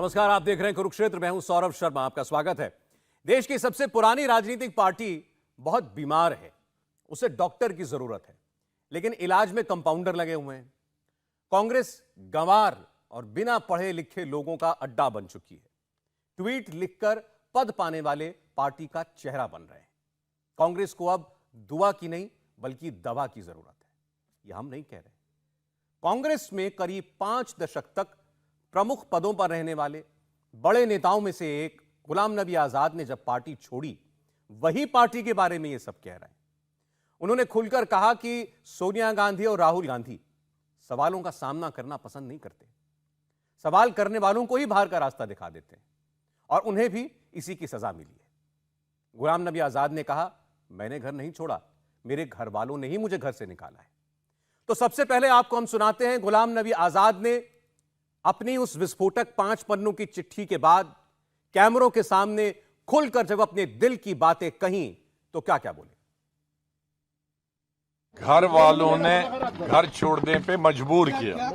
नमस्कार, आप देख रहे हैं कुरुक्षेत्र। मैं हूं सौरभ शर्मा, आपका स्वागत है। देश की सबसे पुरानी राजनीतिक पार्टी बहुत बीमार है, उसे डॉक्टर की जरूरत है, लेकिन इलाज में कंपाउंडर लगे हुए हैं। कांग्रेस गंवार और बिना पढ़े लिखे लोगों का अड्डा बन चुकी है। ट्वीट लिखकर पद पाने वाले पार्टी का चेहरा बन रहे हैं। कांग्रेस को अब दुआ की नहीं बल्कि दवा की जरूरत है। यह हम नहीं कह रहे। कांग्रेस में करीब 5 दशक तक प्रमुख पदों पर रहने वाले बड़े नेताओं में से एक गुलाम नबी आजाद ने जब पार्टी छोड़ी, वही पार्टी के बारे में यह सब कह रहे हैं। उन्होंने खुलकर कहा कि सोनिया गांधी और राहुल गांधी सवालों का सामना करना पसंद नहीं करते, सवाल करने वालों को ही बाहर का रास्ता दिखा देते हैं, और उन्हें भी इसी की सजा मिली है। गुलाम नबी आजाद ने कहा, मैंने घर नहीं छोड़ा, मेरे घर वालों ने ही मुझे घर से निकाला है। तो सबसे पहले आपको हम सुनाते हैं गुलाम नबी आजाद ने अपनी उस विस्फोटक 5 पन्नों की चिट्ठी के बाद कैमरों के सामने खुलकर जब अपने दिल की बातें कहीं तो क्या क्या बोले। घर वालों ने घर छोड़ने पे मजबूर किया,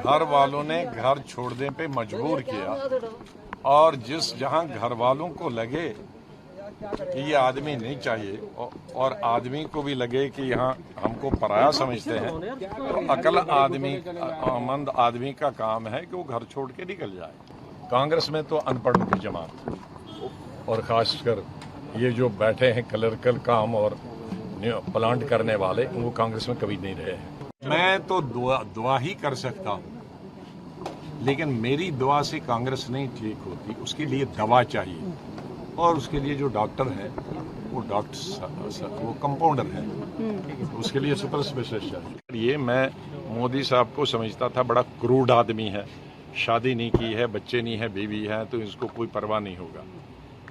घर वालों ने घर छोड़ने पे मजबूर किया, और जहां घर वालों को लगे कि ये आदमी नहीं चाहिए और आदमी को भी लगे कि यहाँ हमको पराया समझते हैं, तो अकल आदमी, मंद आदमी का काम है कि वो घर छोड़ के निकल जाए। कांग्रेस में तो अनपढ़ों की जमात, और खासकर ये जो बैठे हैं क्लर्कल काम और प्लांट करने वाले, वो कांग्रेस में कभी नहीं रहे हैं। मैं तो दुआ ही कर सकता हूँ, लेकिन मेरी दुआ से कांग्रेस नहीं ठीक होती, उसके लिए दवा चाहिए, और उसके लिए जो डॉक्टर है वो वो कंपाउंडर है, उसके लिए सुपर स्पेशलिस्ट है। ये मैं मोदी साहब को समझता था बड़ा क्रूड आदमी है, शादी नहीं की है, बच्चे नहीं है, बीवी है, तो इसको कोई परवाह नहीं होगा,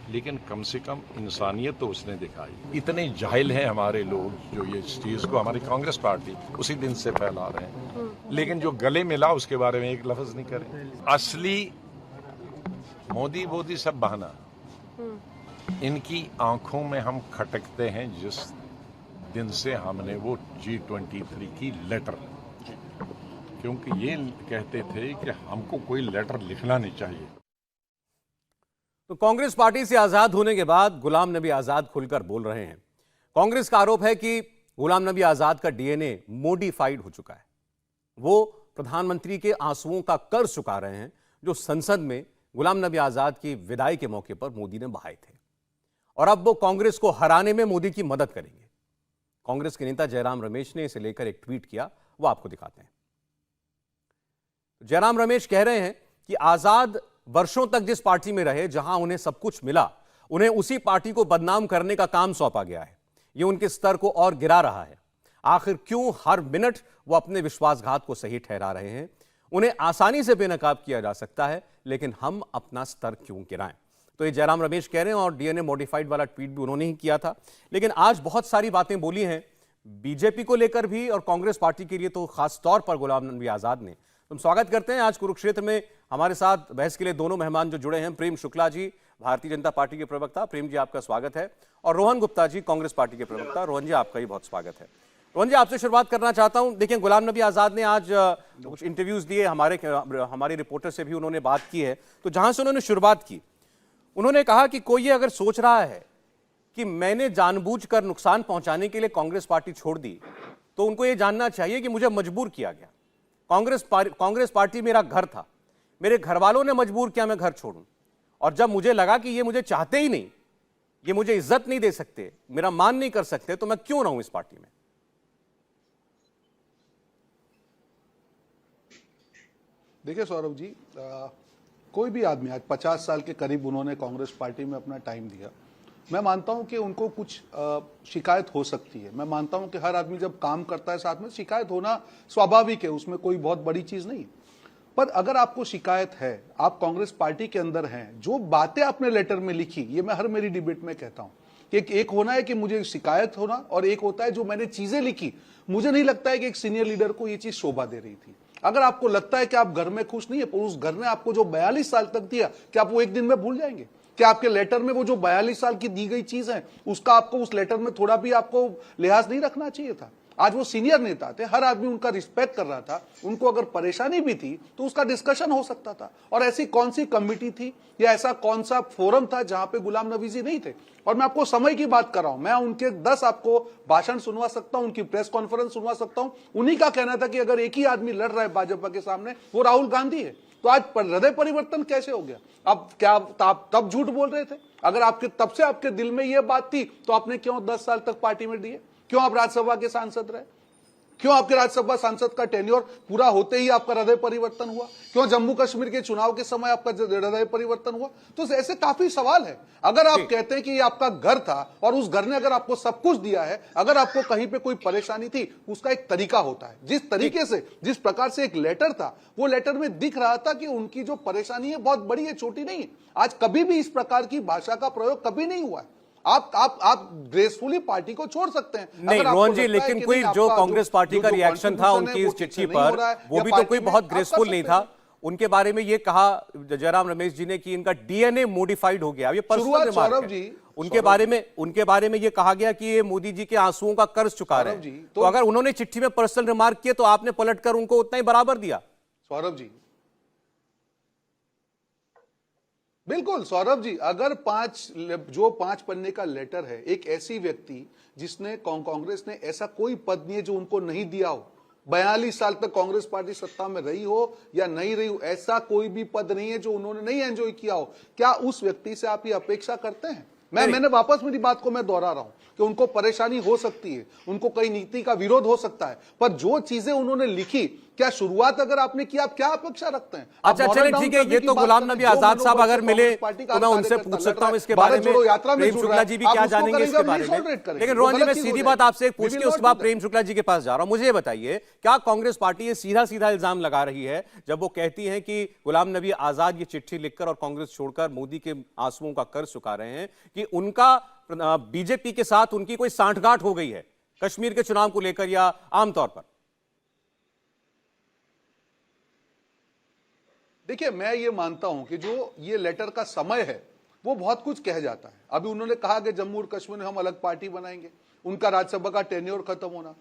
लेकिन कम से कम इंसानियत तो उसने दिखाई। इतने जाहिल हैं हमारे लोग जो ये चीज को, हमारी कांग्रेस पार्टी उसी दिन से फैला रहे हैं, लेकिन जो गले मिला उसके बारे में एक लफ्ज नहीं करें। असली मोदी सब बहाना। इनकी आंखों में हम खटकते हैं जिस दिन से हमने वो G23 की लेटर, क्योंकि ये कहते थे कि हमको कोई लेटर लिखना नहीं चाहिए। तो कांग्रेस पार्टी से आजाद होने के बाद गुलाम नबी आजाद खुलकर बोल रहे हैं। कांग्रेस का आरोप है कि गुलाम नबी आजाद का डीएनए मॉडिफाइड हो चुका है। वो प्रधानमंत्री के आंसुओं का कर्ज चुका रहे हैं जो संसद में गुलाम नबी आजाद की विदाई के मौके पर मोदी ने बहाए थे, और अब वो कांग्रेस को हराने में मोदी की मदद करेंगे। कांग्रेस के नेता जयराम रमेश ने इसे लेकर एक ट्वीट किया, वो आपको दिखाते हैं। जयराम रमेश कह रहे हैं कि आजाद वर्षों तक जिस पार्टी में रहे, जहां उन्हें सब कुछ मिला, उन्हें उसी पार्टी को बदनाम करने का काम सौंपा गया है। यह उनके स्तर को और गिरा रहा है। आखिर क्यों हर मिनट वो अपने विश्वासघात को सही ठहरा रहे हैं? उन्हें आसानी से बेनकाब किया जा सकता है, लेकिन हम अपना स्तर क्यों गिराएं? तो ये जयराम रमेश कह रहे हैं, और डीएनए मॉडिफाइड वाला ट्वीट भी उन्होंने ही किया था। लेकिन आज बहुत सारी बातें बोली हैं बीजेपी को लेकर भी, और कांग्रेस पार्टी के लिए तो खास तौर पर गुलाम नबी आजाद ने। हम स्वागत करते हैं आज कुरुक्षेत्र में हमारे साथ बहस के लिए दोनों मेहमान जो जुड़े हैं। प्रेम शुक्ला जी, भारतीय जनता पार्टी के प्रवक्ता, प्रेम जी आपका स्वागत है, और रोहन गुप्ता जी, कांग्रेस पार्टी के प्रवक्ता। रोहन जी आपका भी बहुत स्वागत है। रोहन जी, आपसे शुरुआत करना चाहता हूं। देखिए, गुलाम नबी आजाद ने आज कुछ इंटरव्यूज दिए, हमारे रिपोर्टर से भी उन्होंने बात की है। तो जहां से उन्होंने शुरुआत की, उन्होंने कहा कि कोई ये अगर सोच रहा है कि मैंने जानबूझकर नुकसान पहुंचाने के लिए कांग्रेस पार्टी छोड़ दी, तो उनको ये जानना चाहिए कि मुझे मजबूर किया गया। कांग्रेस पार्टी मेरा घर था, मेरे घर वालों ने मजबूर किया मैं घर छोड़ूं, और जब मुझे लगा कि ये मुझे चाहते ही नहीं, ये मुझे इज्जत नहीं दे सकते, मेरा मान नहीं कर सकते, तो मैं क्यों रहूं इस पार्टी में। देखिए सौरभ जी, कोई भी आदमी आज 50 साल के करीब उन्होंने कांग्रेस पार्टी में अपना टाइम दिया। मैं मानता हूं कि उनको कुछ शिकायत हो सकती है। मैं मानता हूं कि हर आदमी जब काम करता है साथ में, शिकायत होना स्वाभाविक है, उसमें कोई बहुत बड़ी चीज नहीं। पर अगर आपको शिकायत है, आप कांग्रेस पार्टी के अंदर हैं, जो बातें आपने लेटर में लिखी, ये मैं हर मेरी डिबेट में कहता हूं कि एक होना है कि मुझे शिकायत होना, और एक होता है जो मैंने चीजें लिखी। मुझे नहीं लगता है कि एक सीनियर लीडर को ये चीज शोभा दे रही थी। अगर आपको लगता है कि आप घर में खुश नहीं है, पर उस घर ने आपको जो 42 साल तक दिया, क्या आप वो एक दिन में भूल जाएंगे? क्या आपके लेटर में वो जो 42 साल की दी गई चीज है, उसका आपको उस लेटर में थोड़ा भी आपको लिहाज नहीं रखना चाहिए था? आज वो सीनियर नेता थे, हर आदमी उनका रिस्पेक्ट कर रहा था। उनको अगर परेशानी भी थी तो उसका डिस्कशन हो सकता था। और ऐसी कौन सी कमिटी थी या ऐसा कौन सा फोरम था जहां पे गुलाम नबी जी नहीं थे? और मैं आपको समय की बात कर रहा हूं, मैं उनके 10 आपको भाषण सुनवा सकता हूं, उनकी प्रेस कॉन्फ्रेंस सुनवा सकता हूं। उन्हीं का कहना था कि अगर एक ही आदमी लड़ रहा है भाजपा के सामने, वो राहुल गांधी है। तो आज हृदय परिवर्तन कैसे हो गया? अब क्या आप तब झूठ बोल रहे थे? अगर आपके तब से आपके दिल में यह बात थी तो आपने क्यों 10 साल तक पार्टी में दिए? क्यों आप राज्यसभा के सांसद रहे? क्यों आपके राज्यसभा सांसद का टेन्योर पूरा होते ही आपका हृदय परिवर्तन हुआ? क्यों जम्मू कश्मीर के चुनाव के समय आपका हृदय परिवर्तन हुआ? तो ऐसे काफी सवाल है। अगर आप कहते हैं कि ये आपका घर था और उस घर ने अगर आपको सब कुछ दिया है, अगर आपको कहीं पे कोई परेशानी थी, उसका एक तरीका होता है। जिस तरीके से, जिस प्रकार से एक लेटर था, वो लेटर में दिख रहा था कि उनकी जो परेशानी है बहुत बड़ी है, छोटी नहीं है। आज कभी भी इस प्रकार की भाषा का प्रयोग कभी नहीं हुआ है। आप ग्रेसफुली पार्टी को छोड़ सकते हैं। नहीं रोहन जी, लेकिन कोई जो कांग्रेस पार्टी का रिएक्शन था उनकी इस चिट्ठी पर, वो भी तो कोई बहुत ग्रेसफुल नहीं था। उनके बारे में ये कहा जयराम रमेश जी ने कि इनका डीएनए मॉडिफाइड हो गया। ये पर्सनल रिमार्क है। उनके बारे में ये कहा गया कि ये मोदी जी के आंसुओं का कर्ज चुका रहे हैं। तो अगर उन्होंने चिट्ठी में पर्सनल रिमार्क किए तो आपने पलटकर उनको उतना ही बराबर दिया। सौरभ जी, बिल्कुल सौरभ जी, अगर जो 5 पन्ने का लेटर है, एक ऐसी व्यक्ति जिसने कांग्रेस ने ऐसा कोई पद नहीं है जो उनको नहीं दिया हो, 42 साल तक कांग्रेस पार्टी सत्ता में रही हो या नहीं रही हो, ऐसा कोई भी पद नहीं है जो उन्होंने नहीं एंजॉय किया हो। क्या उस व्यक्ति से आप ये अपेक्षा करते हैं? मैंने वापस मेरी बात को मैं दोहरा रहा हूं कि उनको परेशानी हो सकती है, उनको कई नीति का विरोध हो सकता है, पर जो चीजें उन्होंने लिखी, क्या शुरुआत अगर आपने किया, आप क्या अपेक्षा रखते हैं? अच्छा चलिए ठीक है, ये तो गुलाम नबी आजाद साहब अगर मिले तो मैं उनसे पूछ सकता हूं इसके बारे में। प्रेम शुक्ला जी भी क्या जानेंगे इसके बारे में। लेकिन रोहन जी, मैं सीधी बात आपसे पूछ के उसके बाद प्रेम शुक्ला जी के पास जा रहा हूं। मुझे ये बताइए, क्या कांग्रेस पार्टी ये सीधा सीधा इल्जाम लगा रही है जब वो कहती है कि गुलाम नबी आजाद ये चिट्ठी लिखकर और कांग्रेस छोड़कर मोदी के आंसुओं का कर्ज चुका रहे हैं, कि उनका बीजेपी के साथ उनकी कोई सांठगांठ हो गई है कश्मीर के चुनाव को लेकर या आमतौर पर? देखिए, मैं ये मानता हूं कि जो ये लेटर का समय है वो बहुत कुछ कह जाता है। अभी उन्होंने कहा कि जम्मू और कश्मीर में हम अलग पार्टी बनाएंगे, उनका राज्यसभा का टेन्योर खत्म होना,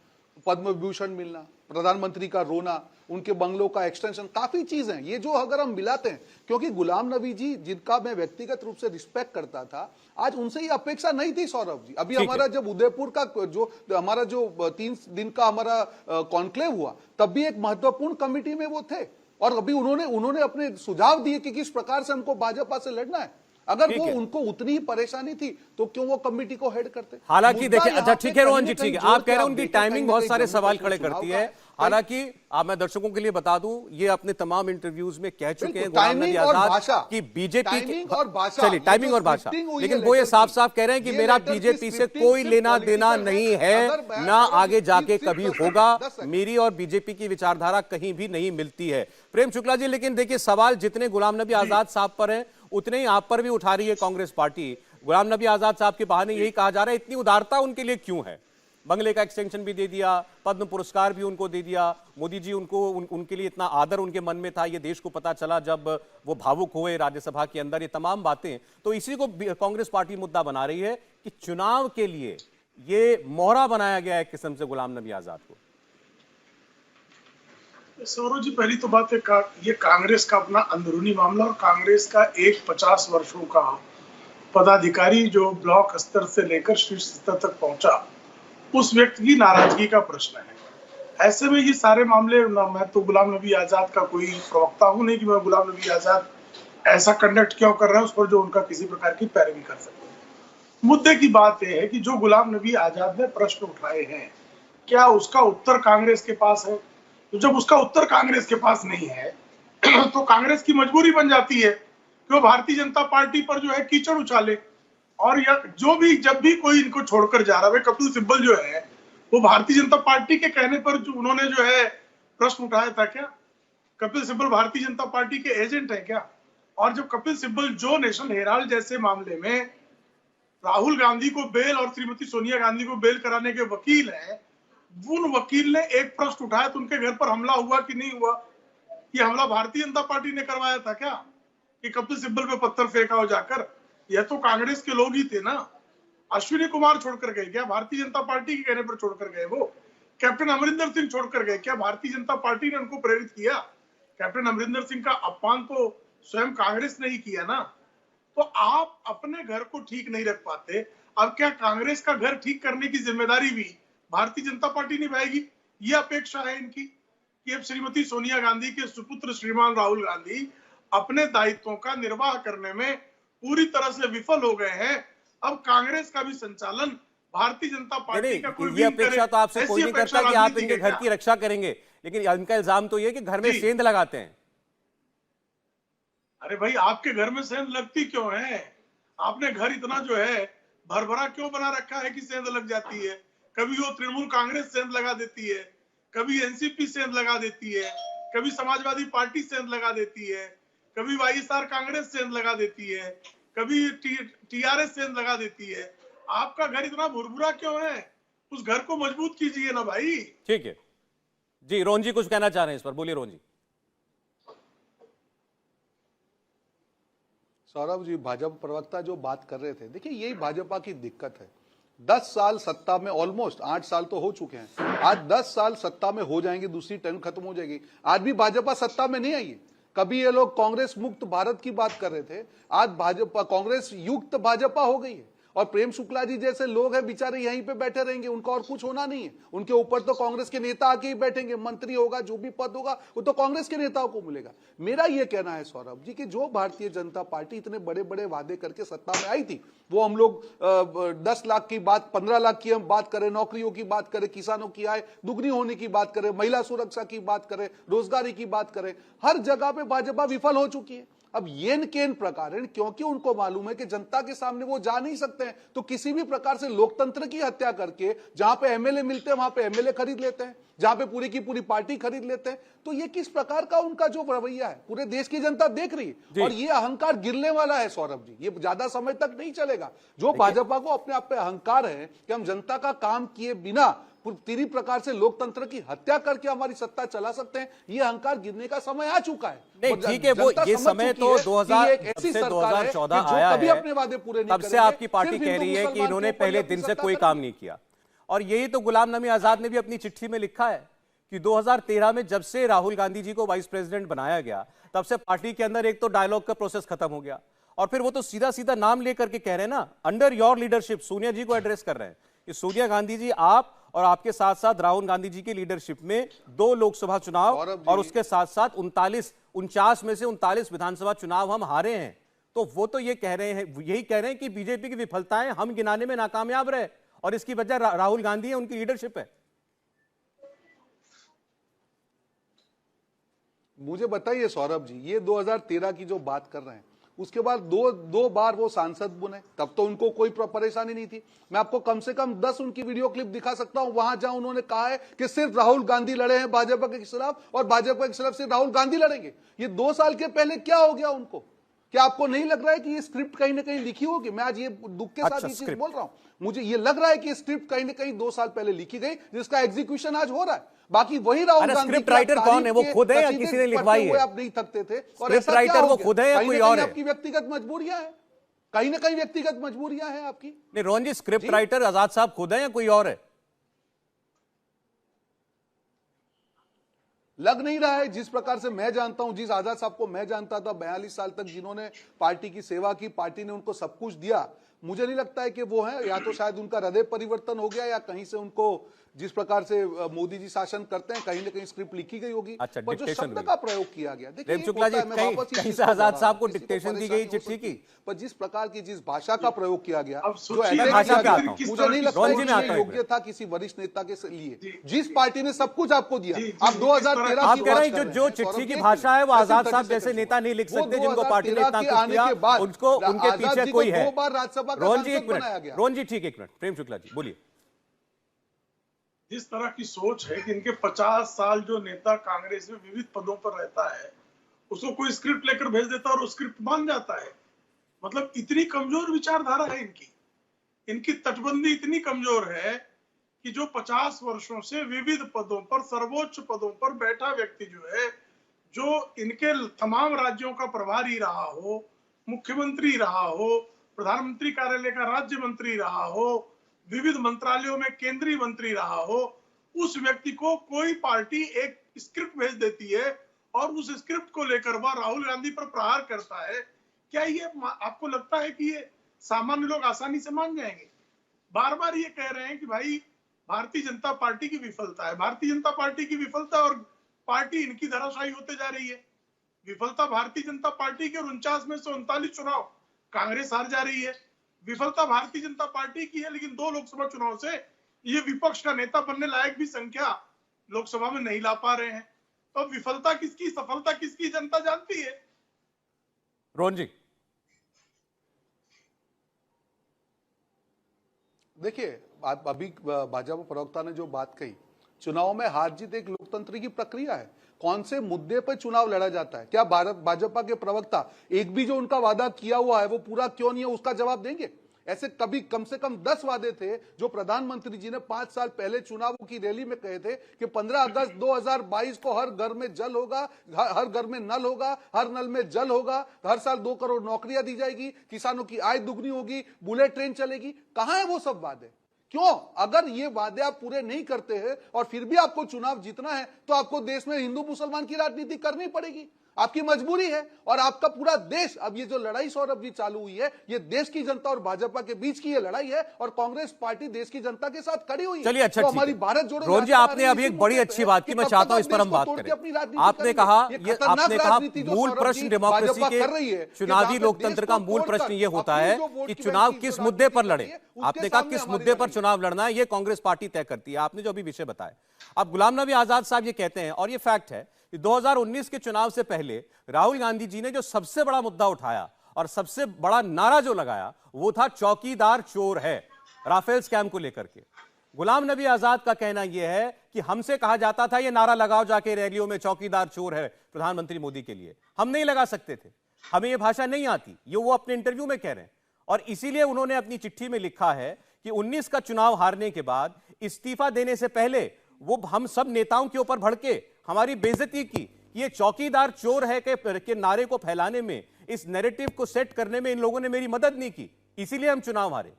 पद्म विभूषण मिलना, प्रधानमंत्री का रोना, उनके बंगलों का एक्सटेंशन, काफी चीजें हैं ये जो अगर हम मिलाते हैं, क्योंकि गुलाम नबी जी जिनका मैं व्यक्तिगत रूप से रिस्पेक्ट करता था, आज उनसे ये अपेक्षा नहीं थी सौरभ जी। अभी हमारा जब उदयपुर का जो हमारा जो 3 दिन का हमारा कॉन्क्लेव हुआ, तब भी एक महत्वपूर्ण कमिटी में वो थे और अभी उन्होंने अपने सुझाव दिए कि किस प्रकार से हमको भाजपा से लड़ना है। अगर वो उनको उतनी ही परेशानी थी तो क्यों वो कमेटी को हेड करते? हालांकि देखिए, अच्छा ठीक है रोहन जी, ठीक है, आप कह रहे हैं उनकी टाइमिंग बहुत सारे सवाल खड़े करती है। हालांकि आप, मैं दर्शकों के लिए बता दूं, ये अपने तमाम इंटरव्यूज में कह चुके हैं गुलाम नबी आजाद की बीजेपी की, चलिए टाइमिंग और भाषा, लेकिन वो ये साफ साफ कह रहे हैं कि मेरा बीजेपी से कोई लेना देना नहीं है, ना आगे जाके कभी होगा, मेरी और बीजेपी की विचारधारा कहीं भी नहीं मिलती है। प्रेम शुक्ला जी, लेकिन देखिए सवाल जितने गुलाम नबी आजाद साहब पर है उतने ही आप पर भी उठा रही है कांग्रेस पार्टी। गुलाम नबी आजाद साहब के बहाने यही कहा जा रहा है, इतनी उदारता उनके लिए क्यों है? बंगले का एक्सटेंशन भी दे दिया, पद्म पुरस्कार भी उनको दे दिया, मोदी जी उनके लिए इतना आदर उनके मन में था, ये देश को पता चला जब वो भावुक हुए राज्यसभा के अंदर, ये तमाम बातें। तो इसी को कांग्रेस पार्टी मुद्दा बना रही है कि चुनाव के लिए ये मोहरा बनाया गया है एक किस्म से गुलाम नबी आजाद को। सौरभ जी, पहली तो बात है ये कांग्रेस का अपना अंदरूनी मामला, और कांग्रेस का एक 50 वर्षों का पदाधिकारी जो ब्लॉक स्तर से लेकर शीर्ष स्तर तक पहुंचा, उस व्यक्ति की नाराजगी का प्रश्न है। ऐसे में ये सारे मामले, मैं तो गुलाम नबी आजाद का कोई प्रवक्ता हूं नहीं कि मैं गुलाम नबी आजाद ऐसा कंडक्ट क्यों कर रहे हैं उस पर जो उनका किसी प्रकार की पैरवी कर सकते। मुद्दे की बात यह है कि जो गुलाम नबी आजाद ने प्रश्न उठाए हैं, क्या उसका उत्तर कांग्रेस के पास है? तो जब उसका उत्तर कांग्रेस के पास नहीं है तो कांग्रेस की मजबूरी बन जाती है कि वो भारतीय जनता पार्टी पर जो है कीचड़ उछाले। और जो भी जब भी कोई इनको छोड़कर जा रहा है, कपिल सिब्बल जो है वो भारतीय जनता पार्टी के कहने पर जो उन्होंने जो है प्रश्न उठाया था, क्या कपिल सिब्बल भारतीय जनता पार्टी के एजेंट है क्या? और जब कपिल सिब्बल जो नेशनल हेराल्ड जैसे मामले में राहुल गांधी को बेल और श्रीमती सोनिया गांधी को बेल कराने के वकील हैं, उन वकील ने एक प्रश्न उठाया तो उनके घर पर हमला हुआ कि नहीं हुआ? ये हमला भारतीय जनता पार्टी ने करवाया था क्या कि कपिल सिब्बल पे पत्थर फेंका हो जाकर? यह तो कांग्रेस के लोग ही थे ना। अश्विनी कुमार छोड़कर गए क्या? भारतीय जनता पार्टी के कहने पर छोड़कर गए वो? कैप्टन अमरिंदर सिंह छोड़कर गए। क्या भारतीय जनता पार्टी ने उनको प्रेरित किया? कैप्टन अमरिंदर सिंह का अपमान तो स्वयं कांग्रेस ने ही किया ना। तो आप अपने घर को ठीक नहीं रख पाते, अब क्या कांग्रेस का घर ठीक करने की जिम्मेदारी भी भारतीय जनता पार्टी निभाएगी? ये अपेक्षा है इनकी कि अब श्रीमती सोनिया गांधी के सुपुत्र श्रीमान राहुल गांधी अपने दायित्वों का निर्वाह करने में पूरी तरह से विफल हो गए हैं। अब कांग्रेस का भी संचालन भारतीय जनता पार्टी का कोई ये अपेक्षा तो आपसे कोई नहीं करता कि आप इनके घर की रक्षा करेंगे, लेकिन इनका इल्जाम तो ये कि घर में सेंध लगाते हैं। अरे भाई, आपके घर में सेंध लगती क्यों है? आपने घर इतना जो है भरभरा क्यों बना रखा है कि सेंध लग जाती है? कभी वो तृणमूल कांग्रेस सेंध लगा देती है, कभी एनसीपी सेंध लगा देती है, कभी समाजवादी पार्टी सेंध लगा देती है, कभी वाईएसआर कांग्रेस सेंध लगा देती है, कभी टीआरएस सेंध लगा देती है। आपका घर इतना भुरभुरा क्यों है? उस घर को मजबूत कीजिए ना भाई। ठीक है जी, रोहन जी कुछ कहना चाह रहे हैं इस पर, बोलिए रोहन जी। सौरभ जी, भाजपा प्रवक्ता जो बात कर रहे थे, देखिए यही भाजपा की दिक्कत है। 10 साल सत्ता में, ऑलमोस्ट 8 साल तो हो चुके हैं, आज 10 साल सत्ता में हो जाएंगे, दूसरी टर्म खत्म हो जाएगी, आज भी भाजपा सत्ता में नहीं आई है। कभी ये लोग कांग्रेस मुक्त भारत की बात कर रहे थे, आज भाजपा कांग्रेस युक्त भाजपा हो गई है। और प्रेम शुक्ला जी जैसे लोग हैं बेचारे यहीं पे बैठे रहेंगे, उनका और कुछ होना नहीं है। उनके ऊपर तो कांग्रेस के नेता आके ही बैठेंगे, मंत्री होगा, जो भी पद होगा वो तो कांग्रेस के नेताओं को मिलेगा। मेरा ये कहना है सौरभ जी कि जो भारतीय जनता पार्टी इतने बड़े बड़े वादे करके सत्ता में आई थी, वो हम लोग 10 लाख की बात, 15 लाख की हम बात करें, नौकरियों की बात करें, किसानों की आय दुगनी होने की बात करें, महिला सुरक्षा की बात करें, रोजगारी की बात करें, हर जगह पे भाजपा विफल हो चुकी है। अब येन केन प्रकार, क्योंकि उनको मालूम है कि जनता के सामने वो जा नहीं सकते हैं, तो किसी भी प्रकार से लोकतंत्र की हत्या करके जहां पे एमएलए मिलते हैं वहां पे एमएलए खरीद लेते हैं, जहां पे पूरी की पूरी पार्टी खरीद लेते हैं। तो ये किस प्रकार का उनका जो रवैया है पूरे देश की जनता देख रही है, और ये अहंकार गिरने वाला है सौरभ जी, ये ज्यादा समय तक नहीं चलेगा। जो भाजपा को अपने आप पे अहंकार है कि हम जनता का काम किए बिना पूरी प्रकार से लोकतंत्र की हत्या करके हमारी सत्ता चला सकते हैं, ये अहंकार गिरने का समय आ चुका है। नहीं ठीक है, वो ये समय तो 2014 आया है, अपने वादे पूरे नहीं तब से आपकी पार्टी कह रही है कि इन्होंने पहले दिन से कोई काम नहीं किया। और यही तो गुलाम नबी आजाद ने भी अपनी चिट्ठी में लिखा है कि 2013 में जब से राहुल गांधी जी को वाइस प्रेसिडेंट बनाया गया, तब से पार्टी के अंदर एक तो डायलॉग का प्रोसेस खत्म हो गया, और फिर वो तो सीधा सीधा नाम लेकर के कह रहे हैं ना, अंडर योर लीडरशिप, सोनिया जी को एड्रेस कर रहे हैं कि सोनिया गांधी जी, आप और आपके साथ साथ राहुल गांधी जी की लीडरशिप में 2 लोकसभा चुनाव और उसके साथ साथ 49 में से 39 विधानसभा चुनाव हम हारे हैं। तो वो तो ये कह रहे हैं, यही कह रहे हैं कि बीजेपी की विफलताएं हम गिनाने में नाकामयाब रहे, और इसकी वजह राहुल गांधी है, उनकी लीडरशिप है। मुझे बताइए सौरभ जी, ये 2013 की जो बात कर रहे हैं, उसके बाद दो बार वो सांसद बने, तब तो उनको कोई परेशानी नहीं थी। मैं आपको कम से कम 10 उनकी वीडियो क्लिप दिखा सकता हूं, वहां जहां उन्होंने कहा है कि सिर्फ राहुल गांधी लड़े हैं भाजपा के खिलाफ, और भाजपा के खिलाफ सिर्फ राहुल गांधी लड़ेंगे। ये 2 साल के पहले क्या हो गया उनको? क्या आपको नहीं लग रहा है कि ये स्क्रिप्ट कहीं ना कहीं लिखी होगी? मैं आज ये दुख के साथ ये चीज बोल रहा हूं, मुझे ये लग रहा है कि स्क्रिप्ट कहीं ना कहीं 2 साल पहले लिखी गई, जिसका एग्जीक्यूशन आज हो रहा है। बाकी वही राहुल गांधी, स्क्रिप्ट राइटर कौन है? वो खुद है या किसी ने लिखवाई है? आप नहीं थकते थे, और स्क्रिप्ट राइटर वो खुद है या कोई और है? आपकी व्यक्तिगत मजबूरियां है, कहीं ना कहीं व्यक्तिगत मजबूरियां हैं आपकी। नहीं रोहन जी, स्क्रिप्ट राइटर आजाद साहब खुद है या कोई और है? लग नहीं रहा है। जिस प्रकार से मैं जानता हूं, जिस आजाद साहब को मैं जानता था 42 साल तक, जिन्होंने पार्टी की सेवा की, पार्टी ने उनको सब कुछ दिया, मुझे नहीं लगता है कि वो है। या तो शायद उनका हृदय परिवर्तन हो गया, या कहीं से उनको जिस प्रकार से मोदी जी शासन करते हैं, कहीं ना कहीं स्क्रिप्ट लिखी गई होगी, अच्छा, पर जो शब्द का प्रयोग किया गया, देखिए शुक्ला जी, कहीं से आजाद साहब को डिक्टेशन दी गई चिट्ठी की, पर जिस प्रकार की जिस भाषा का प्रयोग किया गया, जो मुझे नहीं लगता है योग्य था किसी वरिष्ठ नेता के लिए। जिस पार्टी ने सब कुछ आपको दिया, आप 2013 आप कह रहे हैं जो चिट्ठी की भाषा है वो आजाद साहब जैसे नेता नहीं लिख सकते, जिनको पार्टी ने इतना कुछ दिया, उनको उनके पीछे कोई है। 2 बार राज्यसभा का रोहन जी एक बनाया गया। मिनट, रोहन जी ठीक, 1 मिनट, प्रेम शुक्ला जी बोलिए। जिस तरह की सोच है कि इनके 50 साल जो नेता कांग्रेस में विविध पदों पर रहता है, उसको कोई स्क्रिप्ट लेकर भेज देता है और वो स्क्रिप्ट मान जाता है। मतलब इतनी कमजोर विचारधारा है इनकी तटबंदी इतनी कमजोर है कि जो 50 वर्षों से विविध पदों पर, सर्वोच्च पदों पर बैठा व्यक्ति जो है, जो इनके तमाम राज्यों का प्रभारी रहा हो, मुख्यमंत्री रहा हो, प्रधानमंत्री कार्यालय का राज्य मंत्री रहा हो, विविध मंत्रालयों में केंद्रीय मंत्री रहा हो, उस व्यक्ति को कोई पार्टी एक स्क्रिप्ट भेज देती है और उस स्क्रिप्ट को लेकर वह राहुल गांधी पर प्रहार करता है, क्या ये आपको लगता है कि ये सामान्य लोग आसानी से मान जाएंगे? बार बार ये कह रहे हैं कि भाई भारतीय जनता पार्टी की विफलता है, भारतीय जनता पार्टी की विफलता, और पार्टी इनकी धराशायी होते जा रही है। विफलता भारतीय जनता पार्टी के, 49 में से 39 चुनाव कांग्रेस हार जा रही है। विफलता भारतीय जनता पार्टी की है, लेकिन 2 लोकसभा चुनाव से ये विपक्ष का नेता बनने लायक भी संख्या लोकसभा में नहीं ला पा रहे हैं। तो विफलता किसकी, सफलता किसकी, जनता जानती है। रोहन जी, देखिए, अभी भाजपा प्रवक्ता ने जो बात कही, चुनाव में हार जीत एक लोकतंत्र की प्रक्रिया है। कौन से मुद्दे पर चुनाव लड़ा जाता है, क्या भाजपा के प्रवक्ता एक भी जो उनका वादा किया हुआ है वो पूरा क्यों नहीं है उसका जवाब देंगे? ऐसे कभी कम से कम 10 वादे थे जो प्रधानमंत्री जी ने 5 साल पहले चुनावों की रैली में कहे थे कि 15 अगस्त 2022 को हर घर में जल होगा, हर घर में नल होगा, हर नल में जल होगा, हर साल 2 करोड़ नौकरियां दी जाएगी, किसानों की आय दुगनी होगी, बुलेट ट्रेन चलेगी। कहां है वो सब वादे? क्यों? अगर ये वादे आप पूरे नहीं करते हैं और फिर भी आपको चुनाव जीतना है तो आपको देश में हिंदू मुसलमान की राजनीति करनी पड़ेगी, आपकी मजबूरी है। और आपका पूरा देश, अब ये जो लड़ाई सौरभ जी चालू हुई है, ये देश की जनता और भाजपा के बीच की ये लड़ाई है और कांग्रेस पार्टी देश की जनता के साथ खड़ी हुई है। चलिए, अच्छा, तो ठीक हमारी है। भारत जोड़ो रोहन जी, आपने अभी एक बड़ी अच्छी बात की, मैं चाहता हूं इस पर हम बात करें। आपने कहा मूल प्रश्न डेमोक्रेसी के, चुनावी लोकतंत्र का मूल प्रश्न ये होता है कि चुनाव किस मुद्दे पर लड़े। आपने कहा किस मुद्दे पर चुनाव लड़ना है, ये कांग्रेस पार्टी तय करती है। आपने जो अभी विषय बताया, अब गुलाम नबी आजाद साहब ये कहते हैं, और ये फैक्ट है, 2019 के चुनाव से पहले राहुल गांधी जी ने जो सबसे बड़ा मुद्दा उठाया और सबसे बड़ा नारा जो लगाया वो था चौकीदार चोर है, राफेल स्कैम को लेकर के। गुलाम नबी आजाद का कहना यह है कि हमसे कहा जाता था ये नारा लगाओ जाके रैलियों में, चौकीदार चोर है प्रधानमंत्री मोदी के लिए, हम नहीं लगा सकते थे, हमें ये भाषा नहीं आती, ये वो अपने इंटरव्यू में कह रहे हैं। और इसीलिए उन्होंने अपनी चिट्ठी में लिखा है कि 19 का चुनाव हारने के बाद इस्तीफा देने से पहले वो हम सब नेताओं के ऊपर भड़के, हमारी बेइज्जती की। ये चौकीदार चोर है के नारे को फैलाने में, इस नैरेटिव को सेट करने में इन लोगों ने मेरी मदद नहीं की, इसीलिए हम चुनाव हारे।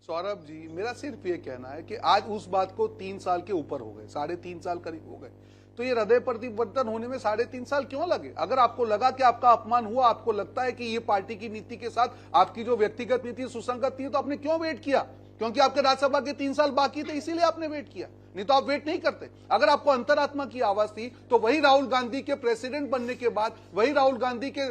सौरभ जी, मेरा सिर्फ ये कहना है कि आज उस बात को 3 साल के ऊपर हो गए, 3.5 साल करीब हो गए, तो ये हृदय परिवर्तन होने में 3.5 साल क्यों लगे? अगर आपको लगा कि आपका अपमान हुआ, आपको लगता है कि ये पार्टी की नीति के साथ आपकी जो व्यक्तिगत नीति सुसंगत थी, तो आपने क्यों वेट किया? क्योंकि आपके राज्यसभा के 3 साल बाकी थे, इसीलिए आपने वेट किया, नहीं तो आप वेट नहीं करते। अगर आपको अंतरात्मा की आवाज थी तो वही राहुल गांधी के प्रेसिडेंट बनने के बाद, वही राहुल गांधी के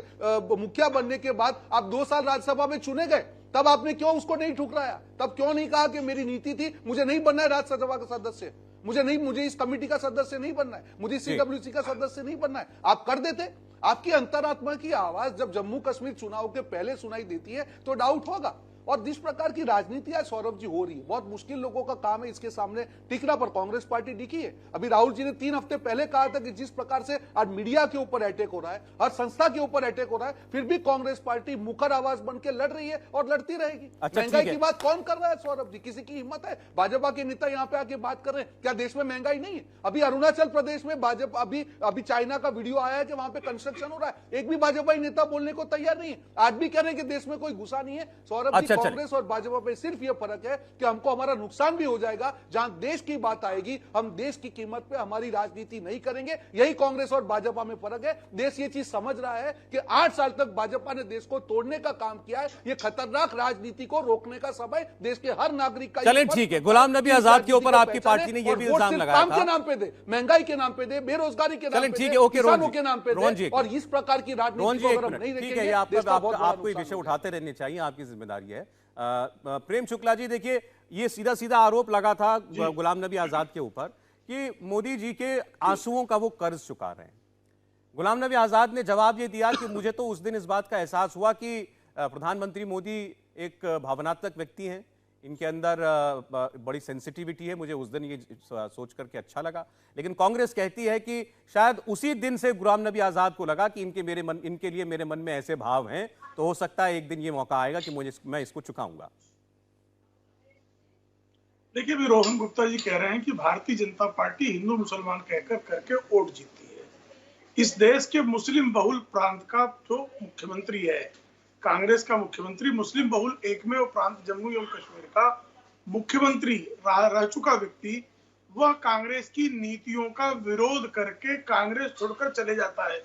मुखिया बनने के बाद आप 2 साल राज्यसभा में चुने गए, तब आपने क्यों उसको नहीं ठुकराया? तब क्यों नहीं कहा कि मेरी नीति थी, मुझे नहीं बनना है राज्यसभा का सदस्य, मुझे इस कमेटी का सदस्य नहीं बनना है, मुझे सीडब्ल्यूसी का सदस्य नहीं बनना है? आप कर देते। आपकी अंतरात्मा की आवाज जब जम्मू कश्मीर चुनाव के पहले सुनाई देती है तो डाउट होगा। और जिस प्रकार की राजनीति आज सौरभ जी हो रही है, बहुत मुश्किल लोगों का काम है इसके सामने टिकना, पर कांग्रेस पार्टी टिकी है। अभी राहुल जी ने 3 हफ्ते पहले कहा था कि जिस प्रकार से आज मीडिया के ऊपर अटैक हो रहा है, हर संस्था के ऊपर अटैक हो रहा है, फिर भी कांग्रेस पार्टी मुखर आवाज बन के लड़ रही है और लड़ती रहेगी। महंगाई की बात कौन कर रहा है सौरभ जी? किसी की हिम्मत है? भाजपा के नेता यहाँ पे आके बात कर रहे हैं, क्या देश में महंगाई नहीं है? अभी अरुणाचल प्रदेश में भाजपा, अभी चाइना का वीडियो आया है कि वहां पे कंस्ट्रक्शन हो रहा है, एक भी भाजपा नेता बोलने को तैयार नहीं है। आज भी कह रहे हैं कि देश में कोई घुसा नहीं है। सौरभ जी, कांग्रेस और भाजपा पे सिर्फ ये फर्क है कि हमको हमारा नुकसान भी हो जाएगा, जहां देश की बात आएगी हम देश की कीमत पे हमारी राजनीति नहीं करेंगे। यही कांग्रेस और भाजपा में फर्क है। देश ये चीज समझ रहा है कि 8 साल तक भाजपा ने देश को तोड़ने का काम किया है, ये खतरनाक राजनीति को रोकने का समय देश के हर नागरिक का। चलें, ठीक है। गुलाम नबी आजाद के ऊपर आपकी पार्टी ने यह भी इल्जाम लगाया था, काम के नाम पे दे, महंगाई के नाम पे दे, बेरोजगारी के नाम पे दे, किसानों के नाम पे दे, और इस प्रकार की राजनीति को अगर हम नहीं रखेंगे, आपको ये विषय उठाते रहने चाहिए, आपकी जिम्मेदारी है। प्रेम शुक्ला जी, देखिए, ये सीधा सीधा आरोप लगा था गुलाम नबी आजाद के ऊपर कि मोदी जी के आंसुओं का वो कर्ज चुका रहे हैं। गुलाम नबी आजाद ने जवाब ये दिया कि मुझे तो उस दिन इस बात का एहसास हुआ कि प्रधानमंत्री मोदी एक भावनात्मक व्यक्ति हैं, इनके अंदर बड़ी सेंसिटिविटी है, मुझे उस दिन ये सोच करके अच्छा लगा। लेकिन कांग्रेस कहती है कि शायद उसी दिन से गुलाम नबी आजाद को लगा कि इनके लिए मेरे मन में ऐसे भाव हैं, तो हो सकता है एक दिन ये मौका आएगा कि मैं इसको चुकाऊंगा। देखिए, भी रोहन गुप्ता जी कह रहे हैं कि भारतीय जनता पार्टी हिंदू मुसलमान कहकर करके वोट जीतती है। इस देश के मुस्लिम बहुल प्रांत का जो मुख्यमंत्री है, कांग्रेस का मुख्यमंत्री, मुस्लिम बहुल एकमेव प्रांत जम्मू एवं कश्मीर का मुख्यमंत्री रह चुका व्यक्ति, वह कांग्रेस की नीतियों का विरोध करके कांग्रेस छोड़कर चले जाता है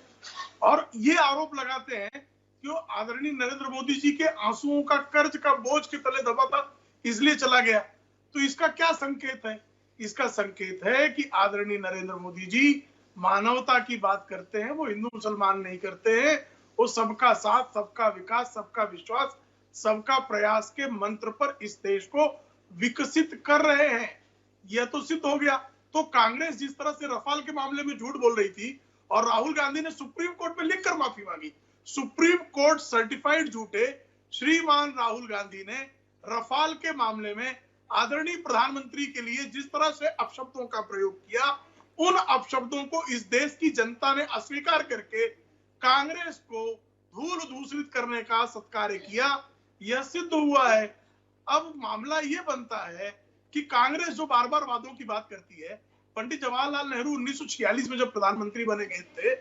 और ये आरोप लगाते हैं कि वो आदरणीय नरेंद्र मोदी जी के आंसुओं का कर्ज का बोझ के तले दबा था इसलिए चला गया। तो इसका क्या संकेत है? इसका संकेत है कि आदरणीय नरेंद्र मोदी जी मानवता की बात करते हैं, वो हिंदू मुसलमान नहीं करते हैं, वो सबका साथ, सबका विकास, सबका विश्वास, सबका प्रयास के मंत्र पर इस देश को विकसित कर रहे हैं। यह तो सिद्ध हो गया। तो कांग्रेस जिस तरह से रफाल के मामले में झूठ बोल रही थी और राहुल गांधी ने सुप्रीम कोर्ट में लिखकर माफी मांगी, सुप्रीम कोर्ट सर्टिफाइड झूठे श्रीमान राहुल गांधी ने रफाल के मामले में आदरणीय प्रधानमंत्री के लिए जिस तरह से अपशब्दों का प्रयोग किया, उन अपशब्दों को इस देश की जनता ने अस्वीकार करके कांग्रेस को धूल दूषित करने का सत्कार किया। यह सिद्ध हुआ है। अब मामला यह बनता है कि कांग्रेस जो बार बार वादों की बात करती है, पंडित जवाहरलाल नेहरू 1946 में जब प्रधानमंत्री बने गए थे,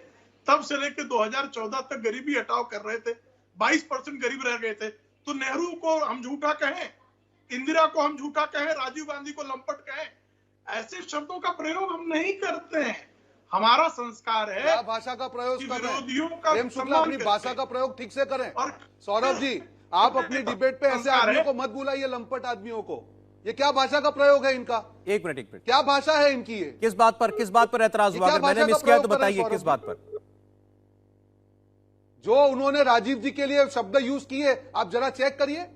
तब से लेकर 2014 तक गरीबी हटाओ कर रहे थे, 22% गरीब रह गए थे। तो नेहरू को हम झूठा कहें, इंदिरा को हम झूठा कहें, राजीव गांधी को लंपट कहें, ऐसे शब्दों का प्रयोग हम नहीं करते हैं। हमारा संस्कार है क्या भाषा का प्रयोग कर रहे हैं? प्रेम शुक्ला, अपनी भाषा का प्रयोग ठीक से करें। और सौरभ जी, आप अपनी डिबेट पे ऐसे आदमियों को मत बुलाइए, लंपट आदमियों को। ये क्या भाषा का प्रयोग है इनका? एक मिनट। क्या भाषा है इनकी? ये किस बात पर एतराज हुआ? अगर मैंने मिस किया तो बताइए किस बात पर। जो उन्होंने राजीव जी के लिए शब्द यूज किए, आप जरा चेक करिए।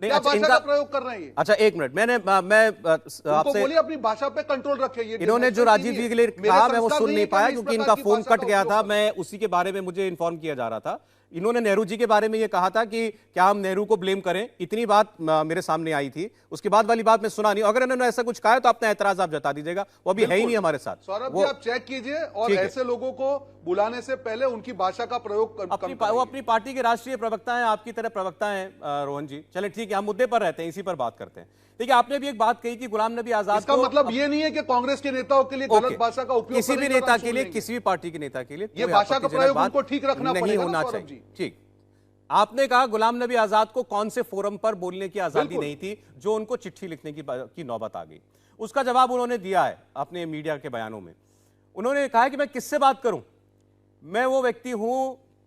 क्या भाषा का प्रयोग कर रहे हैं? अच्छा, एक मिनट, मैं आपसे बोलिए अपनी भाषा पे कंट्रोल रखिए। इन्होंने जो राजीव जी के लिए कहा मैं वो सुन नहीं पाया क्योंकि इनका फोन कट गया था। मैं उसी के बारे में मुझे इन्फॉर्म किया जा रहा था। इन्होंने नेहरू जी के बारे में ये कहा था कि क्या हम नेहरू को ब्लेम करें, इतनी बात मेरे सामने आई थी। उसके बाद वाली बात मैं सुना नहीं। अगर इन्होंने ऐसा कुछ कहा है तो अपना एतराज आप जता दीजिएगा, वो अभी है ही नहीं हमारे साथ। सौरभ जी, आप चेक कीजिए और ऐसे लोगों को बुलाने से पहले उनकी भाषा का प्रयोग वो अपनी पार्टी के राष्ट्रीय प्रवक्ता हैं, आपकी तरह प्रवक्ता हैं रोहन जी। चले ठीक है, हम मुद्दे पर रहते हैं, इसी पर बात करते हैं। देखिए, आपने भी एक बात कही कि गुलाम नबी आजाद इसका मतलब ये नहीं है कि कांग्रेस के नेताओं के लिए गलत भाषा का उपयोग किसी भी नेता के लिए, किसी भी पार्टी के नेता के लिए ये भाषा का प्रयोग उनको ठीक रखना नहीं होना चाहिए। ठीक, आपने कहा गुलाम नबी आजाद को कौन से फोरम पर बोलने की आजादी नहीं थी जो उनको चिट्ठी लिखने की नौबत आ गई। उसका जवाब उन्होंने दिया है अपने मीडिया के बयानों में। उन्होंने कहा कि मैं किससे बात करूं, मैं वो व्यक्ति हूं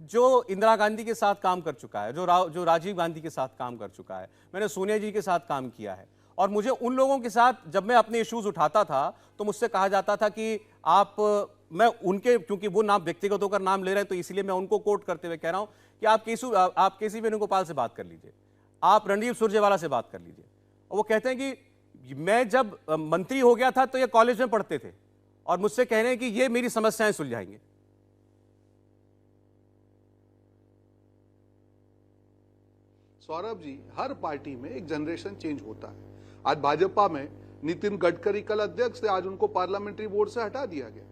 जो इंदिरा गांधी के साथ काम कर चुका है, जो राजीव गांधी के साथ काम कर चुका है, मैंने सोनिया जी के साथ काम किया है। और मुझे उन लोगों के साथ जब मैं अपने इश्यूज उठाता था तो मुझसे कहा जाता था कि मैं उनके, क्योंकि वो नाम व्यक्तिगत होकर नाम ले रहे हैं तो इसलिए मैं उनको कोट करते हुए कह रहा हूं कि आप केसी वेणुगोपाल से बात कर लीजिए, आप रणदीप सुरजेवाला से बात कर लीजिए। और वो कहते हैं कि मैं जब मंत्री हो गया था तो ये कॉलेज में पढ़ते थे और मुझसे कह रहे हैं कि ये मेरी समस्याएं सुलझाएंगे। सौरभ जी, हर पार्टी में एक जनरेशन चेंज होता है। आज भाजपा में नितिन गडकरी कल अध्यक्ष थे, आज उनको पार्लियामेंट्री बोर्ड से हटा दिया गया।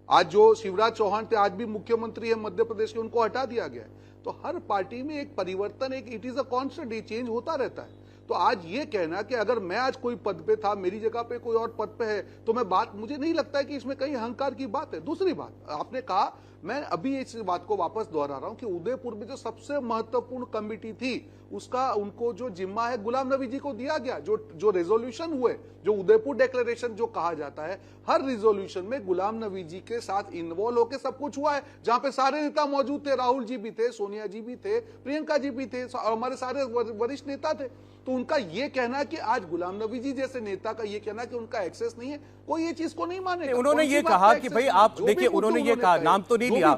आज जो शिवराज चौहान थे, आज भी मुख्यमंत्री है मध्य प्रदेश के, उनको हटा दिया गया। तो हर पार्टी में एक परिवर्तन, एक इट इज अ कांस्टेंट, ये चेंज होता रहता है। तो आज ये कहना कि अगर मैं आज कोई पद पे था, मेरी जगह पे कोई और पद पे है, तो मैं बात, मुझे नहीं लगता है कि इसमें कहीं अहंकार की बात है। दूसरी बात, आपने कहा, मैं अभी इस बात को वापस दोहरा रहा हूं कि उदयपुर में जो सबसे महत्वपूर्ण कमेटी थी, उसका उनको जो जिम्मा है गुलाम नबी जी को दिया गया। जो रेजोल्यूशन हुए, जो उदयपुर डिक्लेरेशन जो कहा जाता है, हर रेजोल्यूशन में गुलाम नबी जी के साथ इन्वॉल्व होकर सब कुछ हुआ है, जहां पे सारे नेता मौजूद थे। राहुल जी भी थे, सोनिया जी भी थे, प्रियंका जी भी थे, हमारे सारे वरिष्ठ नेता थे। तो उनका ये कहना कि आज गुलाम नबी जी जैसे नेता का ये कहना कि उनका एक्सेस नहीं है, कोई ये चीज को नहीं मानेगा। उन्होंने ये कहा कि भाई आप देखिए, उन्होंने ये कहा, नाम तो नहीं लिया,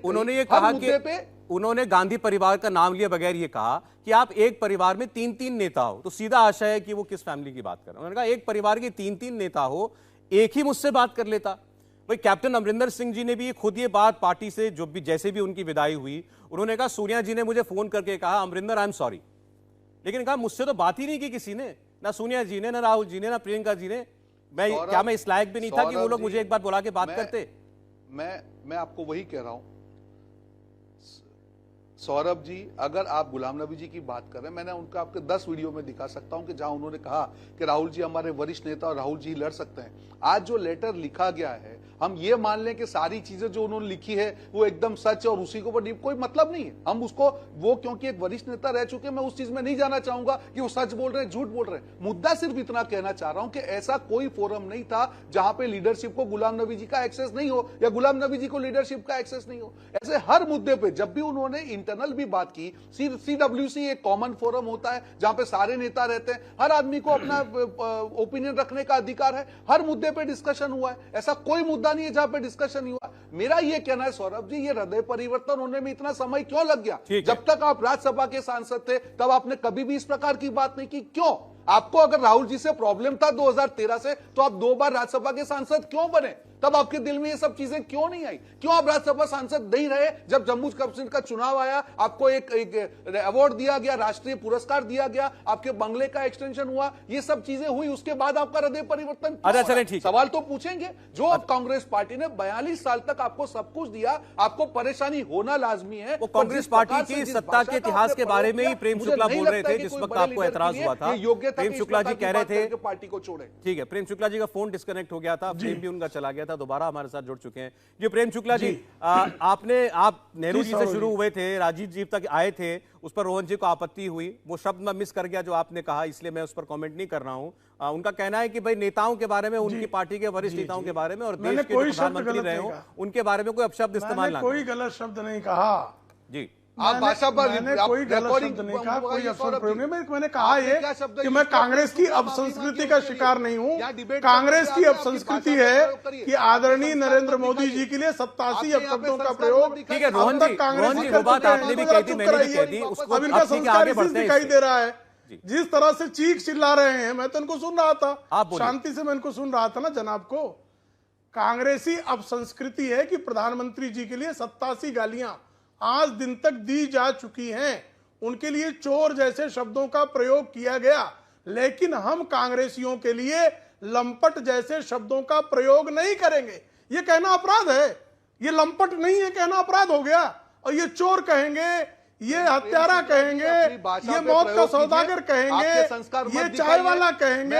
उन्होंने ये कहा कि उन्होंने गांधी परिवार का नाम लिए बगैर ये कहा कि आप एक परिवार में 3-3 नेता हो। तो सीधा आशय है कि वो किस फैमिली की बात कर रहे हैं। उन्होंने कहा एक परिवार के 3-3 नेता हो, एक ही मुझसे बात कर लेता। भाई कैप्टन अमरिंदर सिंह जी ने भी खुद ये बात पार्टी से जो भी जैसे भी उनकी विदाई हुई, उन्होंने कहा सोनिया जी ने मुझे फोन करके कहा अमरिंदर आई एम सॉरी, लेकिन कहा मुझसे तो बात ही नहीं की किसी ने, ना सोनिया जी ने, ना राहुल जी ने, ना प्रियंका जी ने। क्या मैं इस लायक भी नहीं था कि वो लोग मुझे एक बार बुला के बात करते? मैं आपको वही कह रहा हूं, सौरभ जी, अगर आप गुलाम नबी जी की बात करें, मैंने उनका आपके 10 वीडियो में दिखा सकता हूं कि जहां उन्होंने कहा कि राहुल जी हमारे वरिष्ठ नेता और राहुल जी लड़ सकते हैं। आज जो लेटर लिखा गया है, हम ये मान लें कि सारी चीजें जो उन्होंने लिखी है वो एकदम सच है और उसी के ऊपर कोई मतलब नहीं है। हम उसको वो क्योंकि एक वरिष्ठ नेता रह चुके, मैं उस चीज में नहीं जाना चाहूंगा कि वो सच बोल रहे हैं झूठ बोल रहे हैं। मुद्दा सिर्फ इतना कहना चाह रहा हूं कि ऐसा कोई फोरम नहीं था जहां पे लीडरशिप को गुलाम नबी जी का एक्सेस नहीं हो या गुलाम नबी जी को लीडरशिप का एक्सेस नहीं हो। ऐसे हर मुद्दे पे जब भी उन्होंने इंटरनल भी बात की, सीडब्ल्यूसी एक कॉमन फोरम होता है जहां पे सारे नेता रहते हैं, हर आदमी को अपना ओपिनियन रखने का अधिकार है, हर मुद्दे पे डिस्कशन हुआ है। ऐसा कोई मुद्दा नहीं है जहां पे डिस्कशन नहीं हुआ। मेरा ये कहना है सौरभ जी, ये हृदय परिवर्तन होने में इतना समय क्यों लग गया? जब तक आप राज्यसभा के सांसद थे तब आपने कभी भी इस प्रकार की बात नहीं की, क्यों? आपको अगर राहुल जी से प्रॉब्लम था 2013 से, तो आप 2 बार राज्यसभा के सांसद क्यों बने? तब आपके दिल में ये सब चीजें क्यों नहीं आई? क्यों आप राज्यसभा सांसद नहीं रहे? जब जम्मू कश्मीर का चुनाव आया, आपको एक अवार्ड दिया गया, राष्ट्रीय पुरस्कार दिया गया, आपके बंगले का एक्सटेंशन हुआ, ये सब चीजें हुई, उसके बाद आपका हृदय परिवर्तन क्यों अच्छा, चलें, आया? ठीक। सवाल तो पूछेंगे। जो अब कांग्रेस पार्टी ने 42 साल तक आपको सब कुछ दिया, आपको परेशानी होना लाजमी है। वो कांग्रेस पार्टी की सत्ता के इतिहास के बारे में ही प्रेम शुक्ला बोल रहे थे जिस वक्त आपको एतराज हुआ था। प्रेम शुक्ला जी कह रहे थे पार्टी को छोड़े। ठीक है, प्रेम शुक्ला जी का फोन डिस्कनेक्ट हो गया था, फ्रेम भी उनका चला गया था, दोबारा हमारे साथ जुड़ चुके हैं। जी प्रेम शुक्ला जी, आप नेहरू जी से शुरू हुए थे, राजीव जी तक आए थे, उस पर रोहन जी को आपत्ति हुई, वो शब्द मैं मिस कर गया जो आपने कहा, इसलिए मैं उस पर कमेंट नहीं कर रहा हूं। उनका कहना है कि भाई नेताओं के बारे में, उनकी पार्टी के वरिष्ठ नेताओं के बारे में और देश के प्रधानमंत्री रहे हो उनके बारे में कोई अपशब्द इस्तेमाल ना करें। कोई गलत शब्द नहीं कहा जी, आप भाषा पर मैंने कोई गलत शब्द नहीं कहा, कोई अवसर प्रयोग नहीं। मैंने कहा ये कि मैं कांग्रेस की अपसंस्कृति का शिकार नहीं हूँ। कांग्रेस की अपसंस्कृति है कि आदरणीय नरेंद्र मोदी जी के लिए 87 अपशब्दों का प्रयोग। ठीक है रोहन जी, वो बात आपने भी कही थी, मैंने भी कह दी, उसको अब इनका संस्कार इसी से दिखाई दे रहा है। जिस तरह से चीख चिल्ला रहे हैं, मैं तो इनको सुन रहा था, शांति से मैं इनको सुन रहा था ना जनाब को। कांग्रेसी अपसंस्कृति है कि प्रधानमंत्री जी के लिए 87 गालियां आज दिन तक दी जा चुकी हैं, उनके लिए चोर जैसे शब्दों का प्रयोग किया गया, लेकिन हम कांग्रेसियों के लिए लंपट जैसे शब्दों का प्रयोग नहीं करेंगे। ये कहना अपराध है, ये लंपट नहीं है कहना अपराध हो गया। और ये चोर कहेंगे, ये हत्यारा कहेंगे, ये मौत का सौदागर कहेंगे, ये चाय वाला कहेंगे,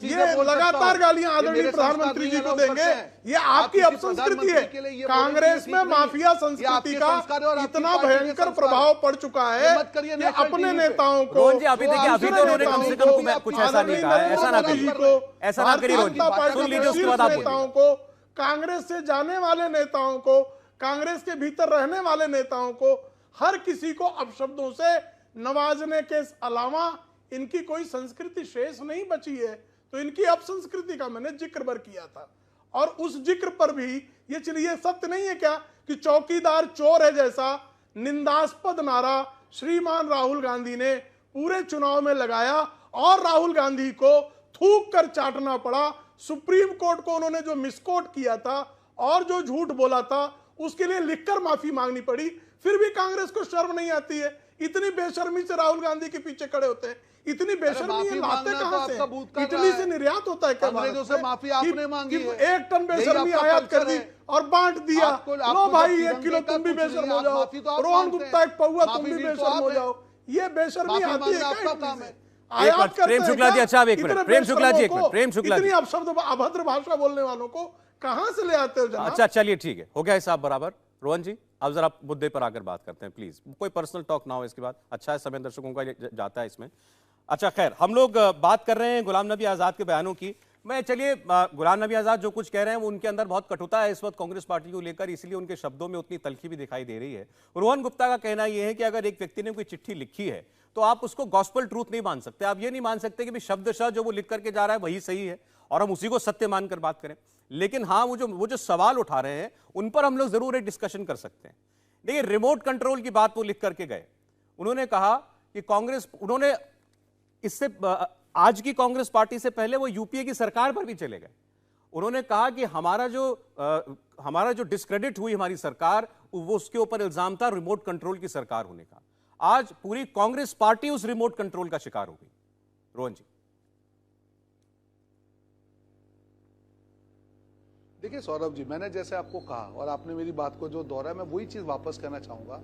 ये लगातार गालियां आदरणीय प्रधानमंत्री जी को देंगे। ये आपकी अपसंस्कृति है। कांग्रेस में माफिया संस्कृति का इतना भयंकर प्रभाव पड़ चुका है कि अपने नेताओं को, अभी देखिए, अभी तो उन्होंने कम से कम कुछ ऐसा नहीं कहा, ऐसा ना करिए, ऐसा ना करिए, सुन लीजिए उसके बाद आप नेताओं को, कांग्रेस से जाने वाले नेताओं को, कांग्रेस के भीतर रहने वाले नेताओं को, हर किसी को अपशब्दों से नवाजने के अलावा इनकी कोई संस्कृति शेष नहीं बची है। तो इनकी अपसंस्कृति का मैंने जिक्र भर किया था, और उस जिक्र पर भी ये चलिए सत्य नहीं है क्या कि चौकीदार चोर है जैसा निंदास्पद नारा श्रीमान राहुल गांधी ने पूरे चुनाव में लगाया, और राहुल गांधी को थूक कर चाटना पड़ा। सुप्रीम कोर्ट को उन्होंने जो मिसकोट किया था और जो झूठ बोला था उसके लिए लिखकर माफी मांगनी पड़ी। फिर भी कांग्रेस को शर्म नहीं आती है। इतनी बेशर्मी से राहुल गांधी के पीछे खड़े होते हैं। इतनी बेशर्मी है, लाते कहां से? इटली से निर्यात होता है क्या? अंग्रेजों से माफी आपने मांगी है। 1 टन बेशर्मी आयात कर दी और बांट दिया। लो भाई 1 किलो तुम भी बेशर्म हो जाओ, रोहन गुप्ता 1 पौवा तुम भी बेशर्म हो जाओ। ये बेशर्मी आती है क्या? आयात करते प्रेम शुक्ला जी, अच्छा एक मिनट, प्रेम शुक्ला जी, एक मिनट, प्रेम शुक्ला जी, इतनी अपशब्द अभद्र भाषा बोलने वालों को कहां से ले आते हो जनाब? अच्छा चलिए ठीक है, हो गया हिसाब बराबर। रोहन जी, अब जरा मुद्दे पर आकर बात करते हैं प्लीज, कोई पर्सनल टॉक ना हो इसके बाद। अच्छा है, समय दर्शकों का जाता है इसमें। अच्छा खैर, हम लोग बात कर रहे हैं गुलाम नबी आजाद के बयानों की। मैं चलिए, गुलाम नबी आजाद जो कुछ कह रहे हैं वो उनके अंदर बहुत कटुता है इस वक्त कांग्रेस पार्टी को लेकर, इसलिए उनके शब्दों में उतनी तलखी भी दिखाई दे रही है। रोहन गुप्ता का कहना यह है कि अगर एक व्यक्ति ने कोई चिट्ठी लिखी है तो आप उसको गॉस्पेल ट्रूथ नहीं मान सकते। आप ये नहीं मान सकते कि शब्द शब्द जो वो लिख करके जा रहा है वही सही है और हम उसी को सत्य मानकर बात करें। लेकिन हाँ, वो जो सवाल उठा रहे हैं उन पर हम लोग जरूर एक डिस्कशन कर सकते हैं। देखिए, रिमोट कंट्रोल की बात वो लिख करके गए। उन्होंने कहा कि कांग्रेस, उन्होंने इससे आज की कांग्रेस पार्टी से पहले वो यूपीए की सरकार पर भी चले गए। उन्होंने कहा कि हमारा जो डिस्क्रेडिट हुई हमारी सरकार, वो उसके ऊपर इल्जाम था रिमोट कंट्रोल की सरकार होने का। आज पूरी कांग्रेस पार्टी उस रिमोट कंट्रोल का शिकार हो गई। रोहन जी, देखिए सौरभ जी, मैंने जैसे आपको कहा और आपने मेरी बात को जो दोहराया, मैं वही चीज वापस कहना चाहूंगा।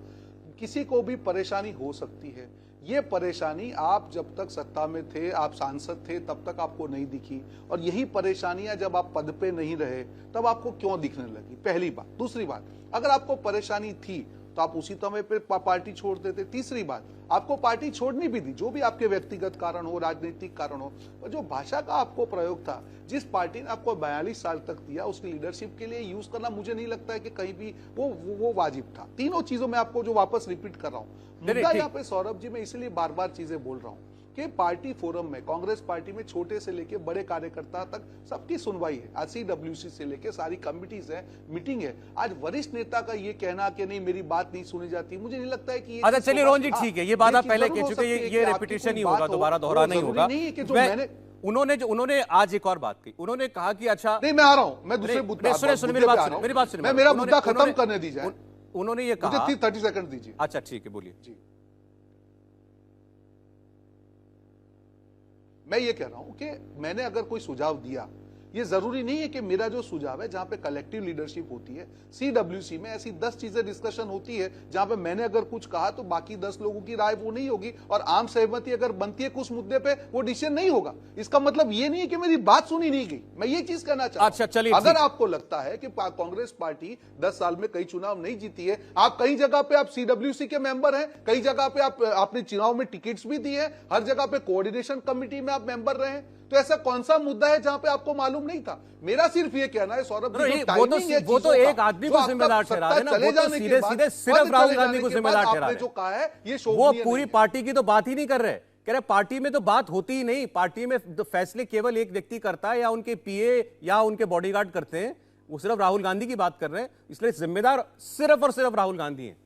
किसी को भी परेशानी हो सकती है। ये परेशानी आप जब तक सत्ता में थे, आप सांसद थे, तब तक आपको नहीं दिखी, और यही परेशानियां जब आप पद पे नहीं रहे तब आपको क्यों दिखने लगी? पहली बात। दूसरी बात, अगर आपको परेशानी थी तो आप उसी समय पे पार्टी छोड़ देते। तीसरी बात, आपको पार्टी छोड़नी भी थी, जो भी आपके व्यक्तिगत कारण हो, राजनीतिक कारण हो, पर जो भाषा का आपको प्रयोग था, जिस पार्टी ने आपको 42 साल तक दिया, उसकी लीडरशिप के लिए यूज करना मुझे नहीं लगता है कि कहीं भी वो वाजिब था। तीनों चीजों में आपको जो वापस रिपीट कर रहा हूं, मुद्दा यहाँ पे सौरभ जी, मैं इसलिए बार बार चीजें बोल रहा हूं कि पार्टी फोरम में, कांग्रेस पार्टी में छोटे से लेके बड़े कार्यकर्ता तक सबकी सुनवाई है। आज CWC से लेके सारी कमिटीज है, मीटिंग है। आज वरिष्ठ नेता का ये कहना कि नहीं मेरी बात नहीं सुनी जाती, मुझे नहीं लगता है कि अच्छा चलिए रोहन जी, ठीक है, ये बात आप पहले कह चुके, ये रेपिटेशन ही होगा, दोबारा दोहरा नहीं होगा। उन्होंने आज एक और बात की, उन्होंने कहा कि अच्छा नहीं मैं आ रहा हूं, मैं दूसरे मुद्दे मेरी बात सुनिए, मेरा मुद्दा खत्म करने दीजिए। उन्होंने ये कहा, 30 सेकंड दीजिए। अच्छा ठीक है, बोलिए जी। मैं ये कह रहा हूं कि मैंने अगर कोई सुझाव दिया, ये जरूरी नहीं है कि मेरा जो सुझाव है, जहां पे कलेक्टिव लीडरशिप होती है, CWC में ऐसी 10 चीजें डिस्कशन होती है जहां पे मैंने अगर कुछ कहा तो बाकी 10 लोगों की राय वो नहीं होगी, और आम सहमति अगर बनती है कुछ मुद्दे पे, वो डिसीजन नहीं होगा। इसका मतलब ये नहीं है कि मेरी बात सुनी नहीं गई, मैं ये चीज कहना चाहता हूं। अच्छा चलिए, अगर आपको लगता है कि कांग्रेस पार्टी 10 साल में कई चुनाव नहीं जीती है, आप कई जगह पे आप CWC के मेंबर हैं, कई जगह पे आपने चुनाव में टिकट्स भी दिए, हर जगह पे कोऑर्डिनेशन कमेटी में आप मेंबर रहे, तो ऐसा कौन सा मुद्दा है जहां पे आपको मालूम नहीं था? मेरा सिर्फ ये कहना है सौरभ जी, वो तो एक आदमी को जिम्मेदार ठहरा देना, वो तो सीधे सिर्फ राहुल गांधी को जिम्मेदार ठहरा जो कहा है ये वो पूरी पार्टी की तो बात ही नहीं कर रहे, कह रहे पार्टी में तो बात होती ही नहीं, पार्टी में तो फैसले केवल एक व्यक्ति करता है या उनके PA या उनके बॉडीगार्ड करते हैं, वो सिर्फ राहुल गांधी की बात कर रहे हैं, इसलिए जिम्मेदार सिर्फ और सिर्फ राहुल गांधी हैं।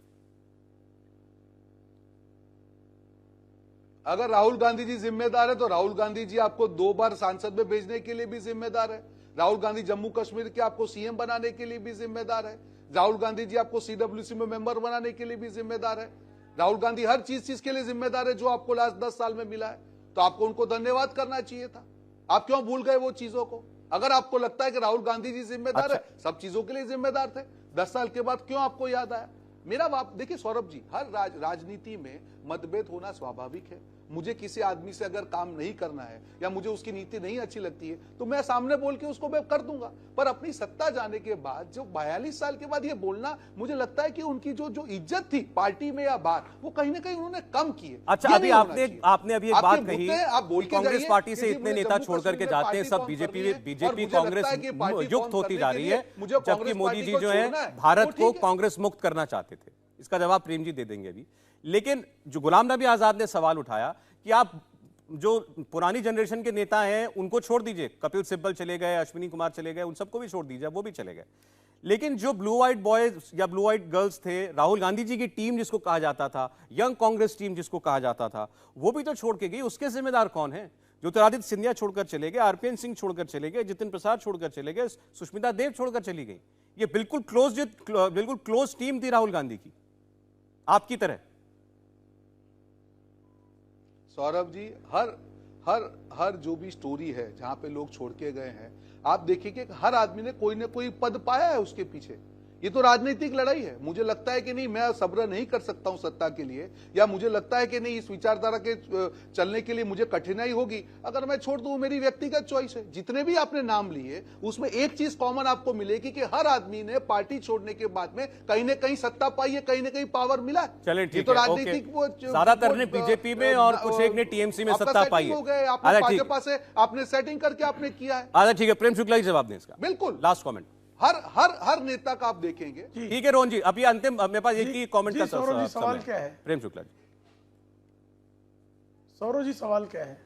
अगर राहुल गांधी जी जिम्मेदार है तो राहुल गांधी जी आपको 2 बार सांसद में भेजने के लिए भी जिम्मेदार है। राहुल गांधी जम्मू कश्मीर के आपको CM बनाने के लिए भी जिम्मेदार है। राहुल गांधी जी आपको CWC में मेंबर बनाने के लिए भी जिम्मेदार है। राहुल गांधी हर चीज के लिए जिम्मेदार है जो आपको लास्ट 10 साल में मिला है, तो आपको उनको धन्यवाद करना चाहिए था। आप क्यों भूल गए वो चीजों को? अगर आपको लगता है कि राहुल गांधी जी जिम्मेदार है, सब चीजों के लिए जिम्मेदार थे, 10 साल के बाद क्यों आपको याद आया? मेरा बाप देखिए सौरभ जी, हर राजनीति में मतभेद होना स्वाभाविक है। मुझे किसी आदमी से अगर काम नहीं करना है या मुझे उसकी नीति नहीं अच्छी लगती है तो मैं सामने बोल के उसको मैं कर दूंगा, पर अपनी सत्ता जाने के बाद जो 42 साल के बाद ये बोलना, मुझे लगता है कि उनकी जो इज्जत थी पार्टी में या बाहर, वो कहीं ना कहीं उन्होंने कम की है। अच्छा अभी आपने अभी एक बात कही, कांग्रेस पार्टी से इतने नेता छोड़ करके जाते हैं, सब बीजेपी कांग्रेस युक्त होती जा रही है, जबकि मोदी जी जो है भारत को कांग्रेस मुक्त करना चाहते थे। इसका जवाब प्रेम जी दे देंगे अभी। लेकिन जो गुलाम नबी आजाद ने सवाल उठाया कि आप जो पुरानी जनरेशन के नेता हैं उनको छोड़ दीजिए, कपिल सिब्बल चले गए, अश्विनी कुमार चले गए, उन सबको भी छोड़ दीजिए, वो भी चले गए, लेकिन जो ब्लू व्हाइट बॉयज या ब्लू व्हाइट गर्ल्स थे, राहुल गांधी जी की टीम जिसको कहा जाता था, यंग कांग्रेस टीम जिसको कहा जाता था, वो भी तो छोड़ के गई। उसके जिम्मेदार कौन है? ज्योतिरादित्य सिंधिया छोड़कर चले गए, RPN सिंह छोड़कर चले गए, जितिन प्रसाद छोड़कर चले गए, सुष्मिता देव छोड़कर चली गई। ये बिल्कुल क्लोज टीम थी राहुल गांधी की, आपकी तरह। सौरभ जी, हर जो भी स्टोरी है जहां पे लोग छोड़ के गए हैं, आप देखिए कि हर आदमी ने कोई ना कोई पद पाया है उसके पीछे। ये तो राजनीतिक लड़ाई है। मुझे लगता है कि नहीं मैं सब्र नहीं कर सकता हूं सत्ता के लिए, या मुझे लगता है कि नहीं इस विचारधारा के चलने के लिए मुझे कठिनाई होगी अगर मैं छोड़ दूं, मेरी व्यक्तिगत चॉइस है। जितने भी आपने नाम लिए उसमें एक चीज कॉमन आपको मिलेगी कि हर आदमी ने पार्टी छोड़ने के बाद में कहीं ना कहीं सत्ता पाई है, कहीं ना कहीं पावर मिला। चलिए ठीक है, राजनीतिक ज्यादातर ने बीजेपी में और कुछ एक ने TMC में सत्ता पाई है। भाजपा से आपने सेटिंग करके आपने किया है। अच्छा ठीक है, प्रेम शुक्ला जी जवाब दें इसका। बिल्कुल, लास्ट कमेंट। हर नेता का आप देखेंगे। ठीक है रोहन जी, अभी अंतिम मेरे पास एक ही कमेंट का सवाल क्या है? प्रेम शुक्ला जी, सौरभ जी सवाल क्या है?